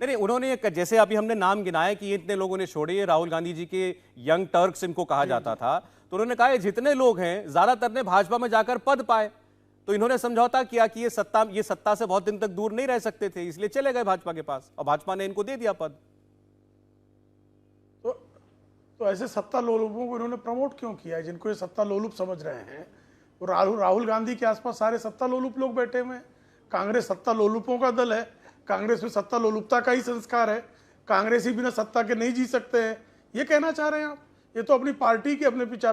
नहीं, उन्होंने जैसे अभी हमने नाम गिनाया कि इतने लोगों ने छोड़े, राहुल गांधी जी के यंग टर्क्स इनको कहा जाता था, तो उन्होंने कहा जितने लोग हैं ज्यादातर ने भाजपा में जाकर पद पाए, तो इन्होंने समझौता किया कि ये सत्ता से बहुत दिन तक दूर नहीं रह सकते थे, इसलिए चले गए भाजपा के पास और भाजपा ने इनको दे दिया पद। तो ऐसे सत्ता लोलुपों को इन्होंने प्रमोट क्यों किया है? जिनको ये सत्ता लोलुप समझ रहे हैं, वो राहुल गांधी के आसपास सारे सत्ता लोलुप लोग बैठे हुए हैं। कांग्रेस सत्ता लोलुपों का दल है, कांग्रेस में सत्ता लोलुपता का ही संस्कार है, कांग्रेसी बिना सत्ता के नहीं जी सकते हैं, ये कहना चाह रहे हैं आप? ये तो अपनी पार्टी की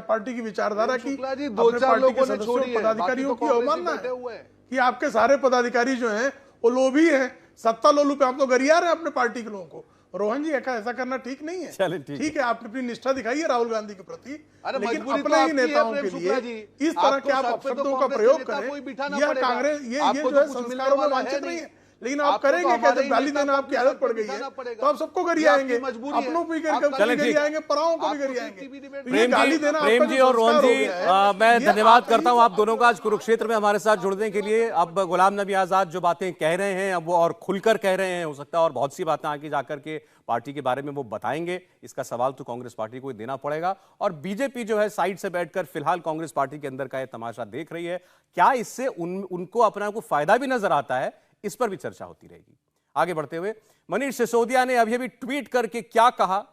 पार्टी की विचारधारा की शुक्ला जी, अपने 2-4 पार्टी के लोगों ने सदस्यों छोड़ी है, पदाधिकारियों बाकी की तो अवमानना कांग्रेसी बैठे हुए है हैं। कि आपके सारे पदाधिकारी जो हैं वो लोभी हैं, सत्ता लोलू पे आप तो गरिया रहे हैं अपने पार्टी के लोगों को। रोहन जी ऐसा करना ठीक नहीं है। चलें, ठीक है, आपने अपनी निष्ठा दिखाई है राहुल गांधी के प्रति, अरे लेकिन मजबूरी तो अपने ही आपकी है, नेताओं प्रेम के शुक्ला लिए जी। इस तरह आपको के आप सर पे तो शब्दों का कांग्रेस प्रयोग नेता करें, कोई बिठाना यह पड़ेगा। कांग्रेस ये आपको जो तो है कुछ मिलने संस्कारों में वाला वांछित है नहीं नहीं। है। लेकिन आप आपको तो करेंगे क्या? हमारे जब ही गाली नेता देना को आपकी अपने आदत पड़ सर पे गई है बिठाना पड़ेगा। तो आप सबको ये करिए आपकी आएंगे, मजबूरी है। अपनों को भी चलें, ठीक। आएंगे, पराओं को भी आपको करिए आएंगे। टीवी डिबेट तो ये गाली देना प्रेम आपका जी जो और रोहन संस्कार जी, हो गया है, मैं ये धन्यवाद आप करता ही हूं आप दोनों का आज कुरुक्षेत्र में हमारे साथ जुड़ने के लिए। अब गुलाम नबी आजाद जो बातें कह रहे हैं अब वो और खुलकर कह रहे हैं, हो सकता है और बहुत सी बातें आगे जाकर के पार्टी के बारे में वो बताएंगे। इसका सवाल तो कांग्रेस पार्टी को ही देना पड़ेगा। और बीजेपी जो है साइड से बैठकर फिलहाल कांग्रेस पार्टी के अंदर का ये तमाशा देख रही है। क्या इससे उनको अपना को फायदा भी नजर आता है, इस पर भी चर्चा होती रहेगी। आगे बढ़ते हुए मनीष सिसोदिया ने अभी ट्वीट करके क्या कहा,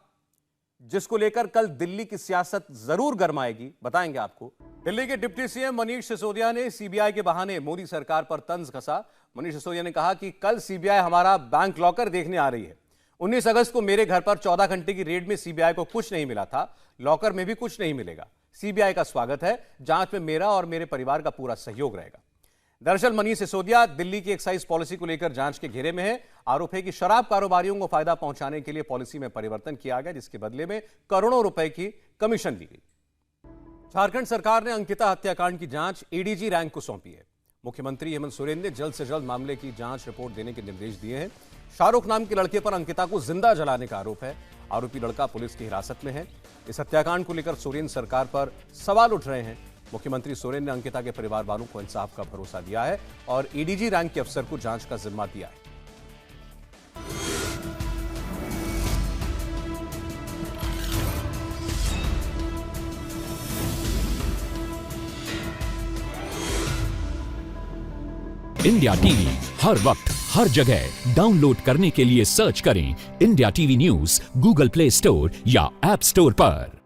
जिसको लेकर कल दिल्ली की सियासत जरूर गरमाएगी, बताएंगे आपको। दिल्ली के डिप्टी सीएम मनीष सिसोदिया ने सीबीआई के बहाने मोदी सरकार पर तंज कसा। मनीष सिसोदिया ने कहा कि कल सीबीआई हमारा बैंक लॉकर देखने आ रही है। 19 अगस्त को मेरे घर पर 14 घंटे की रेड में सीबीआई को कुछ नहीं मिला था, लॉकर में भी कुछ नहीं मिलेगा। सीबीआई का स्वागत है, जांच में मेरा और मेरे परिवार का पूरा सहयोग रहेगा। दरअसल मनीष सिसोदिया दिल्ली की एक्साइज पॉलिसी को लेकर जांच के घेरे में है। आरोप है कि शराब कारोबारियों को फायदा पहुंचाने के लिए पॉलिसी में परिवर्तन किया गया, जिसके बदले में करोड़ों रुपए की कमीशन ली गई। झारखंड सरकार ने अंकिता हत्याकांड की जांच एडीजी रैंक को सौंपी है। मुख्यमंत्री हेमंत सोरेन ने जल्द से जल्द मामले की जांच रिपोर्ट देने के निर्देश दिए हैं। शाहरुख नाम के लड़के पर अंकिता को जिंदा जलाने का आरोप है। आरोपी लड़का पुलिस की हिरासत में है। इस हत्याकांड को लेकर सोरेन सरकार पर सवाल उठ रहे हैं। मुख्यमंत्री सोरेन ने अंकिता के परिवार वालों को इंसाफ का भरोसा दिया है और एडीजी रैंक के अफसर को जांच का जिम्मा दिया है। इंडिया टीवी हर वक्त हर जगह डाउनलोड करने के लिए सर्च करें India TV news Google play store या ऐप स्टोर पर।